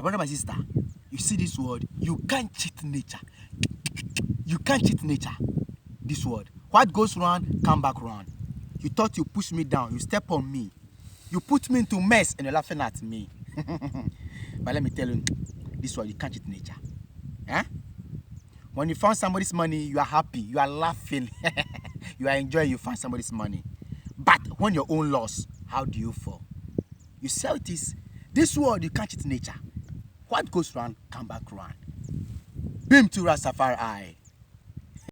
brother, my sister, you see this word? You can't cheat nature. You can't cheat nature. This word. What goes round, come back round. You thought you pushed me down. You step on me. You put me into mess and you're laughing at me. But let me tell you, this word, you can't cheat nature. Eh? When you found somebody's money, you are happy. You are laughing. You are enjoying you found somebody's money. But when your own loss, how do you fall? You see how it is? This word, you can't cheat nature. What goes round, come back round. Beam to Rastafari.